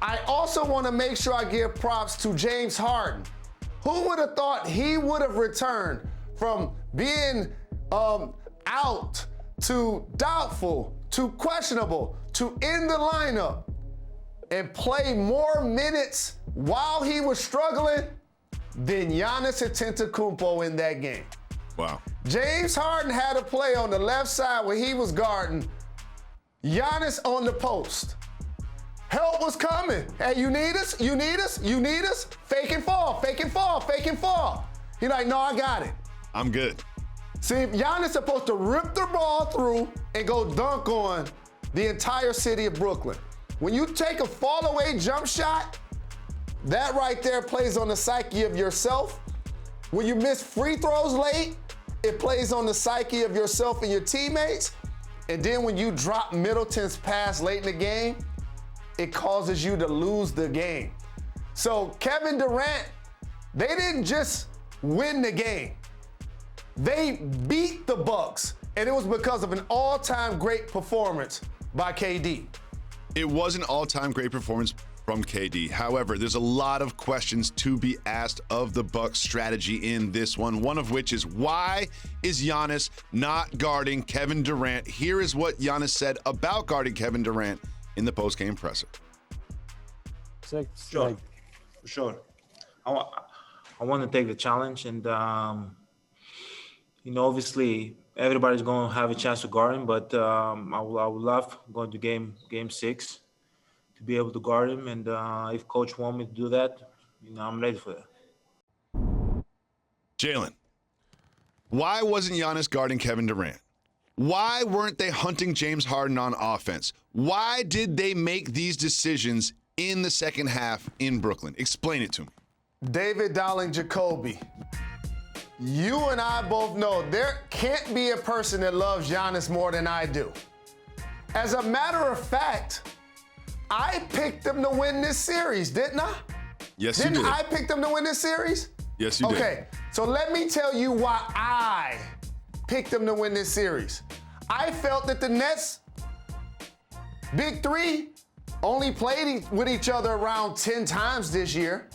I also want to make sure I give props to James Harden. Who would have thought he would have returned from being out to doubtful to questionable to in the lineup and play more minutes while he was struggling than Giannis Antetokounmpo in that game? Wow. James Harden had a play on the left side where he was guarding Giannis on the post. Help was coming. Hey, you need us? You need us? You need us? Fake and fall, fake and fall, fake and fall. He's like, no, I got it. I'm good. See, Giannis supposed to rip the ball through and go dunk on the entire city of Brooklyn. When you take a fall away jump shot, that right there plays on the psyche of yourself. When you miss free throws late, it plays on the psyche of yourself and your teammates. And then when you drop Middleton's pass late in the game, it causes you to lose the game. So Kevin Durant, they didn't just win the game. They beat the Bucks, and it was because of an all-time great performance by KD. It was an all-time great performance from KD. However, there's a lot of questions to be asked of the Bucks' strategy in this one of which is, why is Giannis not guarding Kevin Durant? Here is what Giannis said about guarding Kevin Durant in the post-game presser. Sure. I want to take the challenge, and obviously everybody's going to have a chance to guard him, but I would love going to game 6 to be able to guard him, and if coach want me to do that, I'm ready for that. Jalen, why wasn't Giannis guarding Kevin Durant? Why weren't they hunting James Harden on offense? Why did they make these decisions in the second half in Brooklyn? Explain it to me. David Jacoby, you and I both know there can't be a person that loves Giannis more than I do. As a matter of fact, I picked them to win this series, didn't I? Yes, you did. Didn't I pick them to win this series? Yes, you did. Okay, so let me tell you why I picked them to win this series. I felt that the Nets, Big Three, only played with each other around 10 times this year.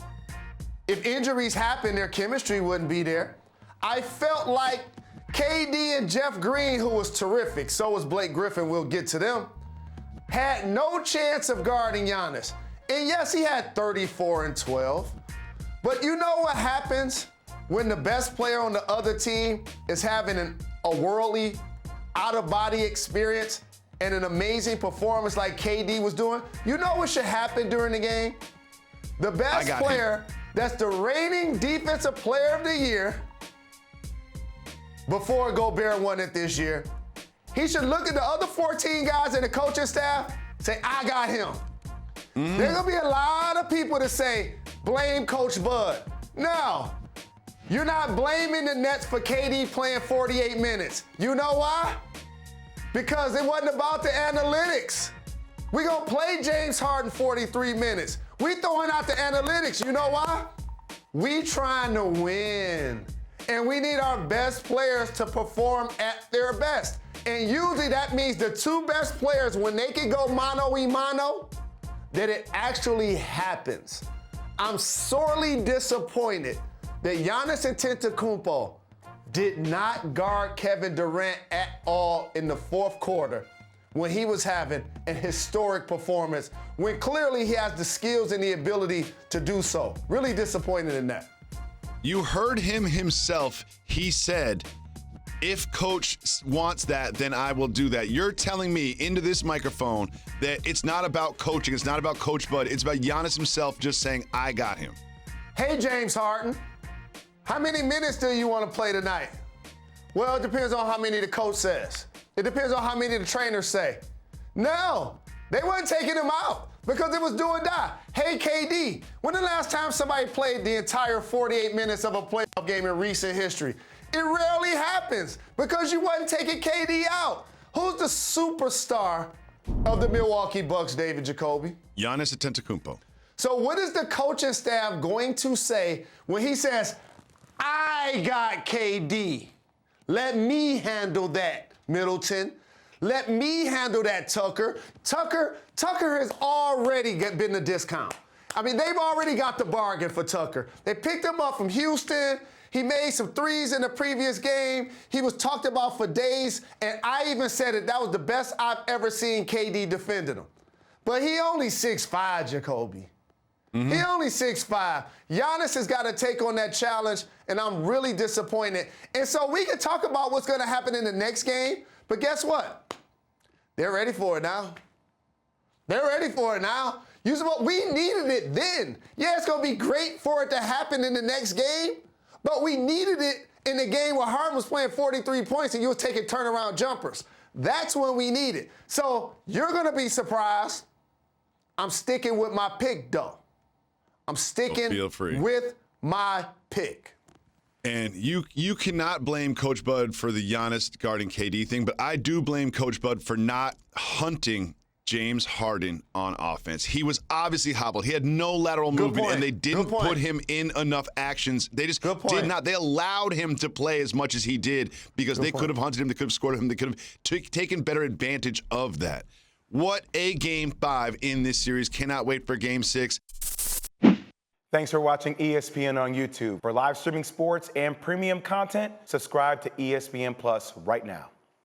If injuries happen, their chemistry wouldn't be there. I felt like KD and Jeff Green, who was terrific, so was Blake Griffin, we'll get to them, had no chance of guarding Giannis. And yes, he had 34 and 12. But you know what happens when the best player on the other team is having a worldly, out-of-body experience and an amazing performance like KD was doing? You know what should happen during the game? The best player, that's the reigning defensive player of the year, before Gobert won it this year, he should look at the other 14 guys in the coaching staff, say, I got him. There's gonna be a lot of people that say, blame Coach Bud. No, you're not blaming the Nets for KD playing 48 minutes. You know why? Because it wasn't about the analytics. We're gonna play James Harden 43 minutes. We throwing out the analytics. You know why? We trying to win. And we need our best players to perform at their best. And usually that means the two best players, when they can go mano-a-mano, that it actually happens. I'm sorely disappointed that Giannis Antetokounmpo did not guard Kevin Durant at all in the fourth quarter when he was having an historic performance, when clearly he has the skills and the ability to do so. Really disappointed in that. You heard him himself. He said, if coach wants that, then I will do that. You're telling me into this microphone that it's not about coaching, it's not about Coach Bud, it's about Giannis himself just saying, I got him. Hey, James Harden, how many minutes do you want to play tonight? Well, it depends on how many the coach says. It depends on how many the trainers say. No, they weren't taking him out because it was do or die. Hey, KD, when the last time somebody played the entire 48 minutes of a playoff game in recent history? It rarely happens because you wasn't taking KD out. Who's the superstar of the Milwaukee Bucks, David Jacoby? Giannis Antetokounmpo. So what is the coaching staff going to say when he says, I got KD? Let me handle that, Middleton. Let me handle that, Tucker. Tucker has already been the discount. I mean, they've already got the bargain for Tucker. They picked him up from Houston. He made some threes in the previous game. He was talked about for days, and I even said it. That was the best I've ever seen KD defending him. But he only 6'5", Jacoby. He only 6'5". Giannis has got to take on that challenge, and I'm really disappointed. And so we can talk about what's going to happen in the next game, but guess what? They're ready for it now. They're ready for it now. We needed it then. Yeah, it's going to be great for it to happen in the next game, but we needed it in the game where Harden was playing 43 points and you was taking turnaround jumpers. That's when we need it. So you're going to be surprised. I'm sticking with my pick, though. I'm sticking with my pick. And you cannot blame Coach Bud for the Giannis guarding KD thing, but I do blame Coach Bud for not hunting James Harden on offense. He was obviously hobbled. He had no lateral movement, and they didn't put him in enough actions. They just did not. They allowed him to play as much as he did because they could have hunted him, they could have scored him, they could have taken better advantage of that. What a Game 5 in this series. Cannot wait for Game 6. Thanks for watching ESPN on YouTube. For live streaming sports and premium content, subscribe to ESPN Plus right now.